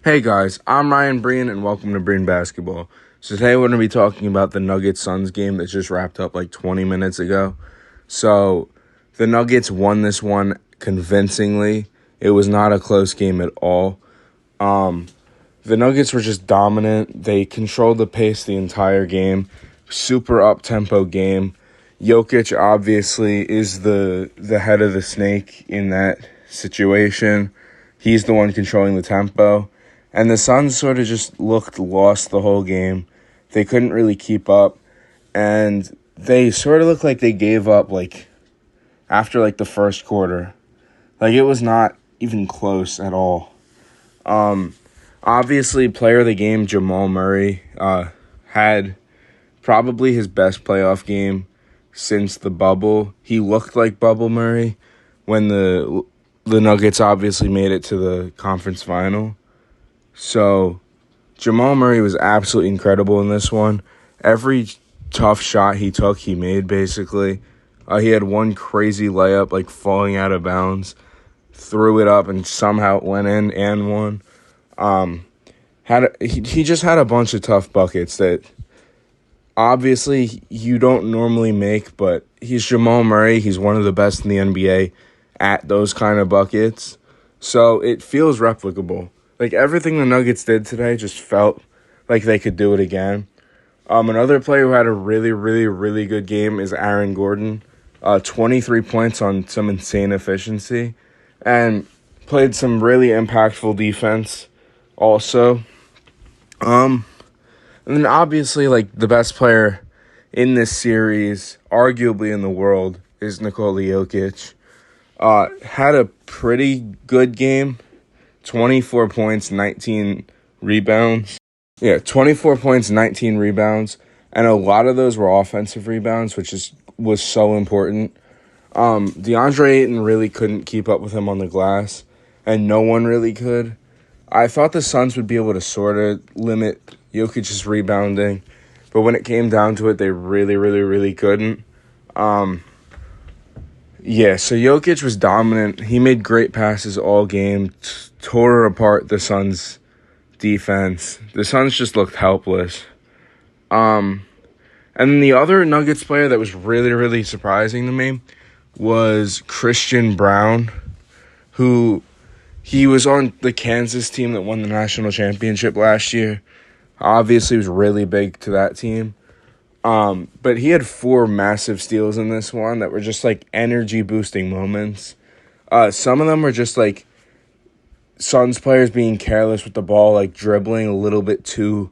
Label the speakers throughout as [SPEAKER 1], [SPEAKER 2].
[SPEAKER 1] Hey guys, I'm Ryan Breen and welcome to Breen Basketball. So today we're going to be talking about the Nuggets-Suns game that just wrapped up like 20 minutes ago. So the Nuggets won this one convincingly. It was not a close game at all. The Nuggets were just dominant. They controlled the pace the entire game. Super up-tempo game. Jokic obviously is the head of the snake in that situation. He's the one controlling the tempo. And the Suns sort of just looked lost the whole game. They couldn't really keep up. And they sort of looked like they gave up, after, the first quarter. It was not even close at all. Obviously, player of the game, Jamal Murray, had probably his best playoff game since the bubble. He looked like Bubble Murray when the Nuggets obviously made it to the conference final. So, Jamal Murray was absolutely incredible in this one. Every tough shot he took, he made, basically. He had one crazy layup, falling out of bounds. Threw it up, and somehow it went in and won. He just had a bunch of tough buckets that, obviously, you don't normally make, but he's Jamal Murray. He's one of the best in the NBA at those kind of buckets. So, it feels replicable. Everything the Nuggets did today just felt like they could do it again. Another player who had a really, really, really good game is Aaron Gordon. 23 points on some insane efficiency. And played some really impactful defense also. And then obviously, the best player in this series, arguably in the world, is Nikola Jokic. Had a pretty good game. 24 points, 19 rebounds. 24 points, 19 rebounds. And a lot of those were offensive rebounds, which was so important. DeAndre Ayton really couldn't keep up with him on the glass, and no one really could. I thought the Suns would be able to sort of limit Jokic's rebounding, but when it came down to it, they really, really, really couldn't. So Jokic was dominant. He made great passes all game, tore apart the Suns' defense. The Suns just looked helpless. And then the other Nuggets player that was really, really surprising to me was Christian Braun, who he was on the Kansas team that won the national championship last year. Obviously, was really big to that team. But he had 4 massive steals in this one that were just energy-boosting moments. Some of them were just Suns players being careless with the ball, dribbling a little bit too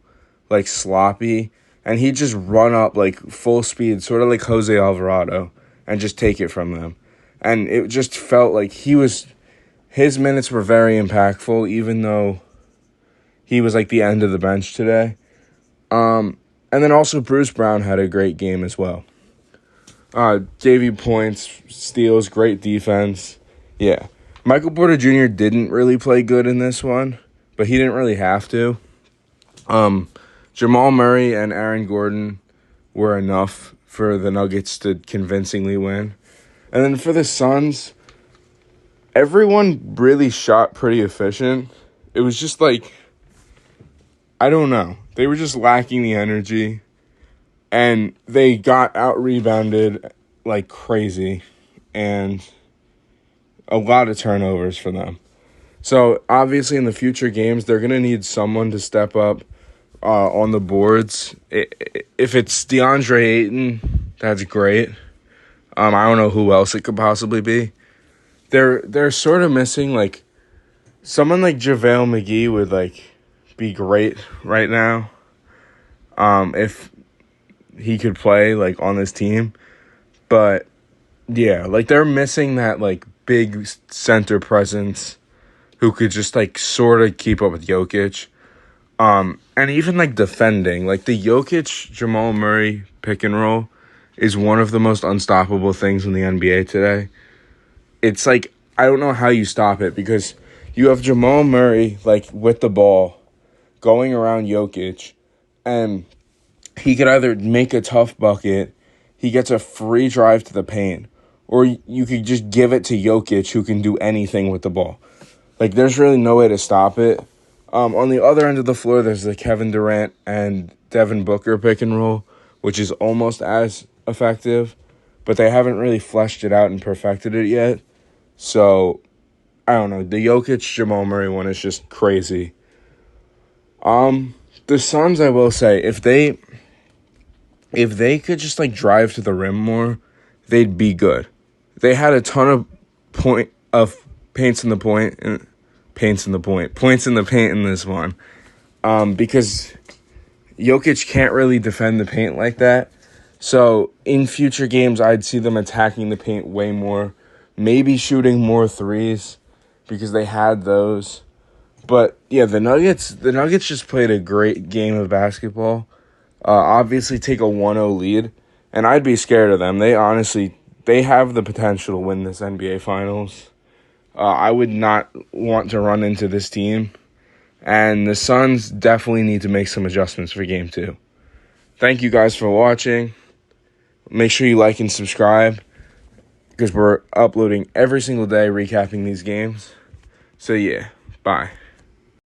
[SPEAKER 1] sloppy. And he'd just run up full speed, sort of like Jose Alvarado, and just take it from them. And it just felt like his minutes were very impactful, even though he was the end of the bench today. And then also Bruce Brown had a great game as well. Gave you points, steals, great defense. Yeah. Michael Porter Jr. didn't really play good in this one, but he didn't really have to. Jamal Murray and Aaron Gordon were enough for the Nuggets to convincingly win. And then for the Suns, everyone really shot pretty efficient. It was just I don't know. They were just lacking the energy, and they got out-rebounded like crazy, and a lot of turnovers for them. So, obviously, in the future games, they're going to need someone to step up on the boards. If it's DeAndre Ayton, that's great. I don't know who else it could possibly be. They're sort of missing, someone like JaVale McGee would, be great right now if he could play on this team. But yeah, they're missing that big center presence who could just sort of keep up with Jokic. And even defending, the Jokic Jamal Murray pick and roll is one of the most unstoppable things in the NBA today. It's I don't know how you stop it, because you have Jamal Murray with the ball going around Jokic, and he could either make a tough bucket, he gets a free drive to the paint, or you could just give it to Jokic, who can do anything with the ball. There's really no way to stop it. On the other end of the floor, there's the Kevin Durant and Devin Booker pick and roll, which is almost as effective, but they haven't really fleshed it out and perfected it yet. So, I don't know. The Jokic Jamal Murray one is just crazy. The Suns, I will say, if they could just like drive to the rim more, they'd be good. They had a ton of points in the paint in this one. Because Jokic can't really defend the paint like that. So in future games, I'd see them attacking the paint way more, maybe shooting more threes because they had those. But yeah, the Nuggets just played a great game of basketball. Obviously take a 1-0 lead, and I'd be scared of them. They have the potential to win this NBA Finals. I would not want to run into this team, and the Suns definitely need to make some adjustments for Game 2. Thank you guys for watching. Make sure you like and subscribe because we're uploading every single day recapping these games. So yeah, bye.